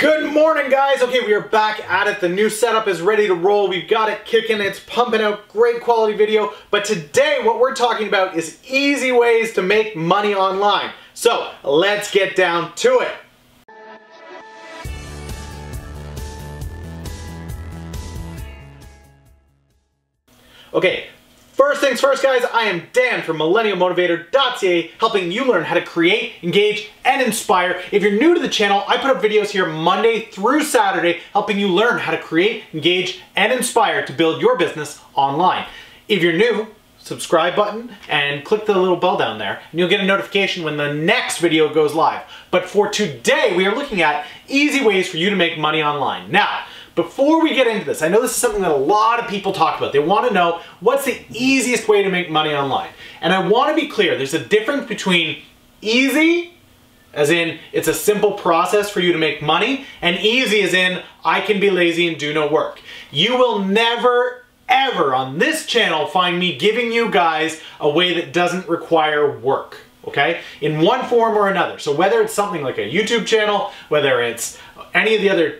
Good morning, guys. Okay, we are back at it. The new setup is ready to roll. We've got it kicking. It's pumping out great quality video. But today, what we're talking about is easy ways to make money online. So let's get down to it. Okay. First things first, guys, I am Dan from millennialmotivator.ca, helping you learn how to create, engage, and inspire. If you're new to the channel, I put up videos here Monday through Saturday, helping you learn how to create, engage, and inspire to build your business online. If you're new, subscribe button and click the little bell down there, and you'll get a notification when the next video goes live. But for today, we are looking at easy ways for you to make money online. Now, before we get into this, I know this is something that a lot of people talk about. They want to know what's the easiest way to make money online. And I want to be clear, there's a difference between easy, as in it's a simple process for you to make money, and easy as in I can be lazy and do no work. You will never, ever on this channel find me giving you guys a way that doesn't require work. Okay? In one form or another. So whether it's something like a YouTube channel, whether it's any of the other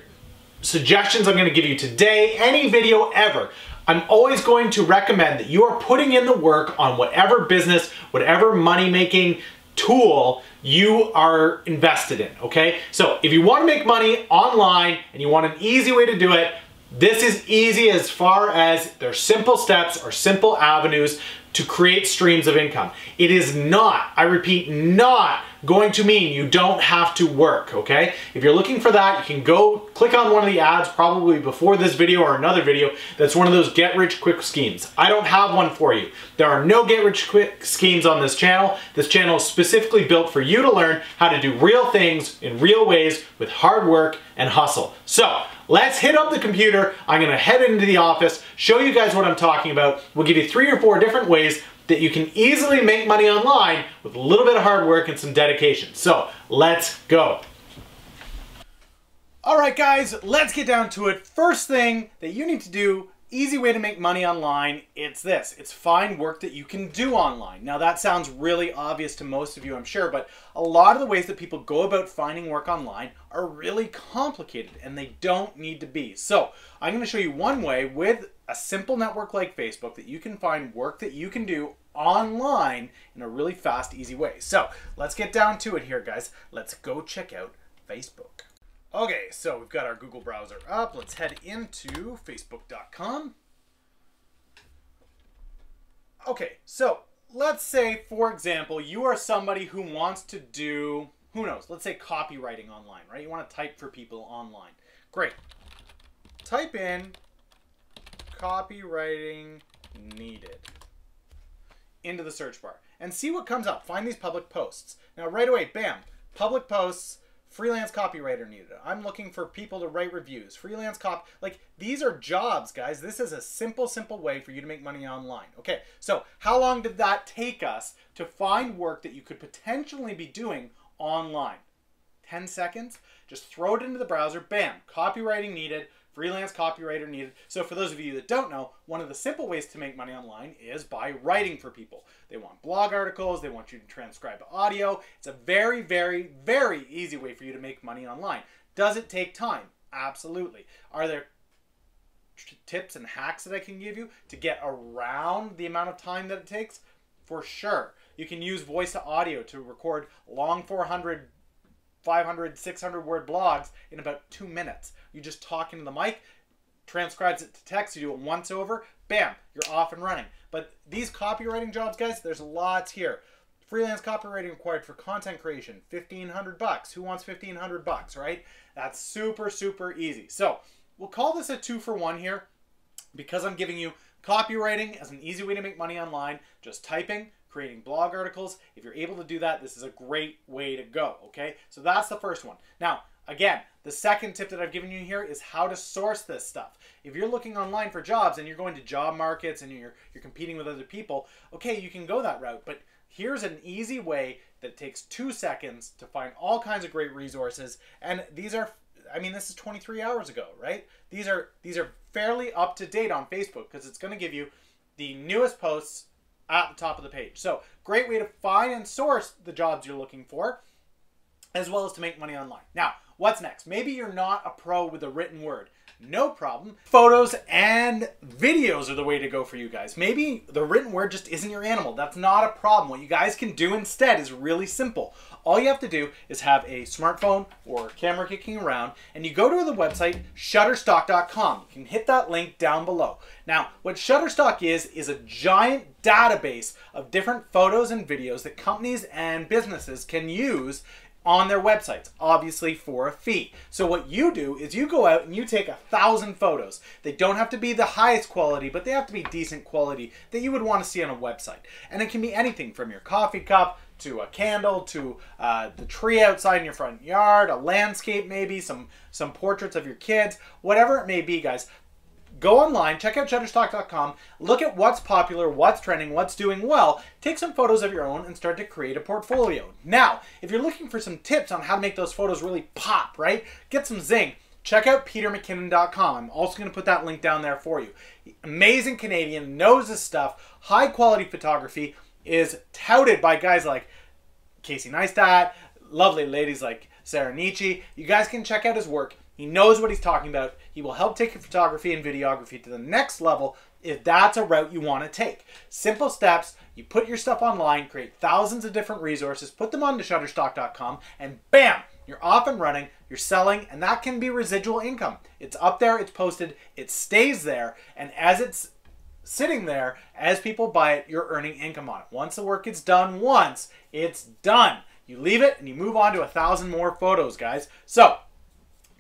suggestions I'm going to give you today, any video ever, I'm always going to recommend that you are putting in the work on whatever business, whatever money-making tool you are invested in, okay? So if you want to make money online and you want an easy way to do it, this is easy as far as there's simple steps or simple avenues to create streams of income. It is not, I repeat, not going to mean you don't have to work, okay? If you're looking for that, you can go click on one of the ads probably before this video or another video that's one of those get-rich-quick schemes. I don't have one for you. There are no get-rich-quick schemes on this channel. This channel is specifically built for you to learn how to do real things in real ways with hard work and hustle. So, let's hit up the computer. I'm gonna head into the office, show you guys what I'm talking about. We'll give you 3 or 4 different ways that you can easily make money online with a little bit of hard work and some dedication. So, let's go. All right, guys, let's get down to it. First thing that you need to do, easy way to make money online, it's this. It's find work that you can do online. Now, that sounds really obvious to most of you, I'm sure, but a lot of the ways that people go about finding work online are really complicated, and they don't need to be. So, I'm going to show you one way with a simple network like Facebook that you can find work that you can do online in a really fast, easy way. So, let's get down to it here, guys. Let's go check out Facebook. Okay, so we've got our Google browser up. Let's head into facebook.com. Okay, so let's say, for example, you are somebody who wants to do, who knows, let's say copywriting online, right? You want to type for people online. Great. Type in copywriting needed into the search bar and see what comes up. Find these public posts. Now right away, bam, public posts, freelance copywriter needed. I'm looking for people to write reviews. Freelance like these are jobs, guys. This is a simple way for you to make money online. Okay, so how long did that take us to find work that you could potentially be doing online? 10 seconds? Just throw it into the browser, bam, copywriting needed, freelance copywriter needed. So for those of you that don't know, one of the simple ways to make money online is by writing for people. They want blog articles, they want you to transcribe audio. It's a very, very, very easy way for you to make money online. Does it take time? Absolutely. Are there tips and hacks that I can give you to get around the amount of time that it takes? For sure. You can use voice to audio to record long 400, 500, 600 word blogs in about 2 minutes. You just talk into the mic, transcribes it to text, you do it once over, bam, you're off and running. But these copywriting jobs, guys, there's lots here. Freelance copywriting required for content creation, $1,500. Who wants $1,500, right? That's super, super easy. So we'll call this a 2-for-1 here because I'm giving you copywriting as an easy way to make money online, just typing, creating blog articles. If you're able to do that, this is a great way to go, okay? So that's the first one. Now, again, the second tip that I've given you here is how to source this stuff. If you're looking online for jobs and you're going to job markets and you're competing with other people, okay, you can go that route, but here's an easy way that takes 2 seconds to find all kinds of great resources, and these are, I mean, this is 23 hours ago, right? These are fairly up to date on Facebook because it's going to give you the newest posts at the top of the page. So great way to find and source the jobs you're looking for, as well as to make money online. Now, what's next? Maybe you're not a pro with a written word. No problem. Photos and videos are the way to go for you guys. Maybe the written word just isn't your animal. That's not a problem. What you guys can do instead is really simple. All you have to do is have a smartphone or camera kicking around, and you go to the website shutterstock.com. You can hit that link down below. Now, what Shutterstock is a giant database of different photos and videos that companies and businesses can use on their websites, obviously for a fee. So what you do is you go out and you take 1,000 photos. They don't have to be the highest quality, but they have to be decent quality that you would want to see on a website. And it can be anything from your coffee cup to a candle to the tree outside in your front yard, a landscape maybe, some portraits of your kids, whatever it may be, guys. Go online, check out shutterstock.com, look at what's popular, what's trending, what's doing well, take some photos of your own and start to create a portfolio. Now, if you're looking for some tips on how to make those photos really pop, right? Get some zing. Check out petermckinnon.com. I'm also going to put that link down there for you. Amazing Canadian, knows his stuff, high quality photography, is touted by guys like Casey Neistat, lovely ladies like Sarah Nietzsche. You guys can check out his work. He knows what he's talking about. He will help take your photography and videography to the next level if that's a route you want to take. Simple steps. You put your stuff online, create thousands of different resources, put them onto shutterstock.com, and bam, you're off and running, you're selling, and that can be residual income. It's up there, it's posted, it stays there, and as it's sitting there, as people buy it, you're earning income on it. Once the work gets done once, it's done. You leave it and you move on to 1,000 more photos, guys. So,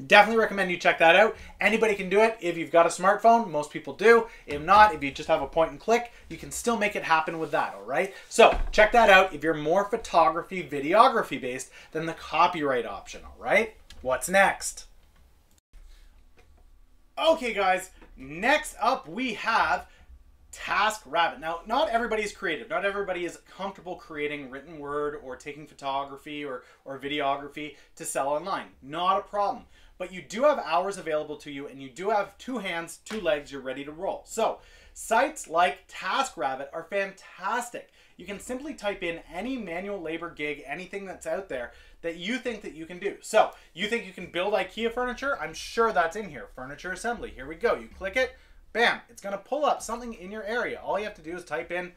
definitely recommend you check that out. Anybody can do it if you've got a smartphone. Most people do. If not, if you just have a point and click, you can still make it happen with that, all right? So check that out if you're more photography, videography based than the copyright option, all right? What's next? Okay, guys, next up we have TaskRabbit. Now, not everybody is creative. Not everybody is comfortable creating written word or taking photography or videography to sell online. Not a problem. But you do have hours available to you, and you do have 2 hands, 2 legs, you're ready to roll. So, sites like TaskRabbit are fantastic. You can simply type in any manual labor gig, anything that's out there that you think that you can do. So, you think you can build IKEA furniture? I'm sure that's in here. Furniture assembly. Here we go. You click it. Bam, it's going to pull up something in your area. All you have to do is type in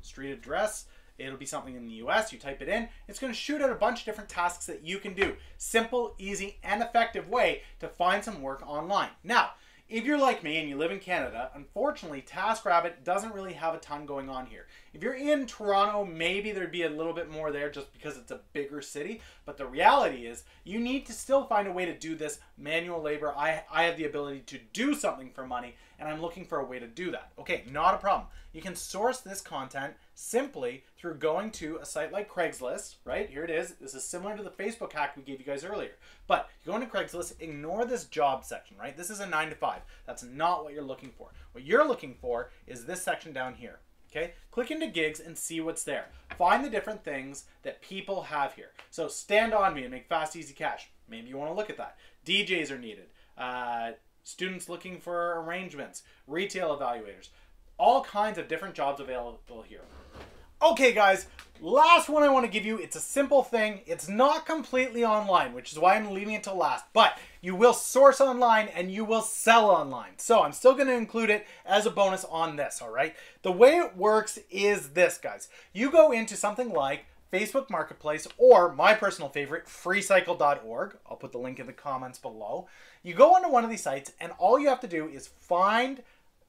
street address. It'll be something in the US. You type it in. It's going to shoot out a bunch of different tasks that you can do. Simple, easy, and effective way to find some work online. Now, if you're like me and you live in Canada, unfortunately, TaskRabbit doesn't really have a ton going on here. If you're in Toronto, maybe there'd be a little bit more there just because it's a bigger city. But the reality is you need to still find a way to do this manual labor. I have the ability to do something for money, and I'm looking for a way to do that. Okay, not a problem. You can source this content simply through going to a site like Craigslist, right? Here it is. This is similar to the Facebook hack we gave you guys earlier. But you go into Craigslist, ignore this job section, right? This is a 9 to 5. That's not what you're looking for. What you're looking for is this section down here. Okay, click into gigs and see what's there. Find the different things that people have here. So stand on me and make fast, easy cash. Maybe you want to look at that. DJs are needed. Students looking for arrangements. Retail evaluators. All kinds of different jobs available here. Okay, guys, last one I want to give you. It's a simple thing. It's not completely online, which is why I'm leaving it till last. But you will source online and you will sell online. So I'm still going to include it as a bonus on this, all right? The way it works is this, guys. You go into something like Facebook Marketplace or my personal favorite, freecycle.org. I'll put the link in the comments below. You go onto one of these sites and all you have to do is find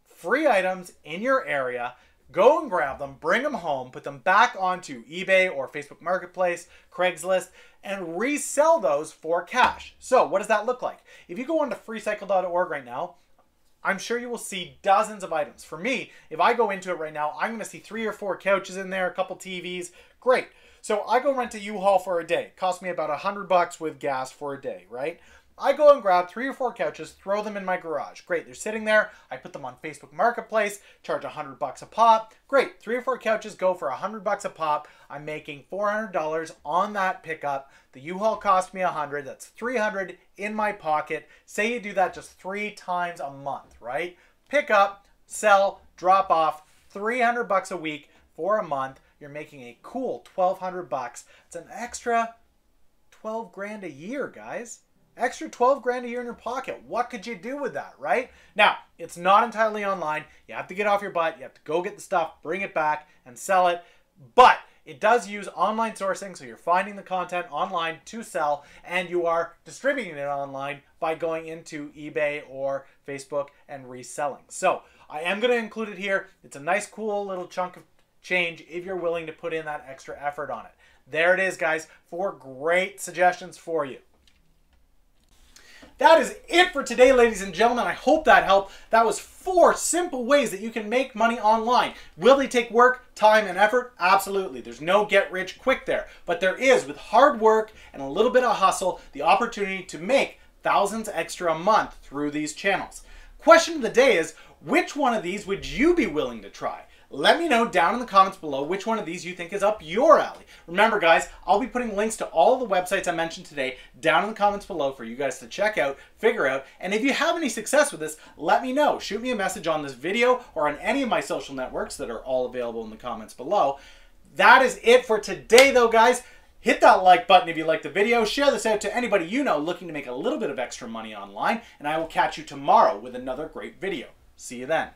free items in your area. Go and grab them, bring them home, put them back onto eBay or Facebook Marketplace, Craigslist, and resell those for cash. So what does that look like? If you go onto freecycle.org right now, I'm sure you will see dozens of items. For me, if I go into it right now, I'm going to see 3 or 4 couches in there, a couple TVs. Great. So I go rent a U-Haul for a day. It cost me about $100 with gas for a day, right? I go and grab 3 or 4 couches, throw them in my garage. Great, they're sitting there. I put them on Facebook Marketplace, charge $100 a pop. Great, 3 or 4 couches go for $100 a pop. I'm making $400 on that pickup. The U-Haul cost me $100. That's $300 in my pocket. Say you do that just 3 times a month, right? Pick up, sell, drop off, $300 a week for a month. You're making a cool $1,200. It's an extra 12 grand a year, guys. Extra 12 grand a year in your pocket. What could you do with that, right? Now, it's not entirely online. You have to get off your butt. You have to go get the stuff, bring it back, and sell it. But it does use online sourcing, so you're finding the content online to sell, and you are distributing it online by going into eBay or Facebook and reselling. So I am going to include it here. It's a nice, cool little chunk of change if you're willing to put in that extra effort on it. There it is, guys. 4 great suggestions for you. That is it for today, ladies and gentlemen. I hope that helped. That was 4 simple ways that you can make money online. Will they take work, time, and effort? Absolutely. There's no get rich quick there. But there is, with hard work and a little bit of hustle, the opportunity to make thousands extra a month through these channels. Question of the day is, which one of these would you be willing to try? Let me know down in the comments below which one of these you think is up your alley. Remember, guys, I'll be putting links to all the websites I mentioned today down in the comments below for you guys to check out, figure out, and if you have any success with this, let me know. Shoot me a message on this video or on any of my social networks that are all available in the comments below. That is it for today, though, guys. Hit that like button if you liked the video. Share this out to anybody you know looking to make a little bit of extra money online, and I will catch you tomorrow with another great video. See you then.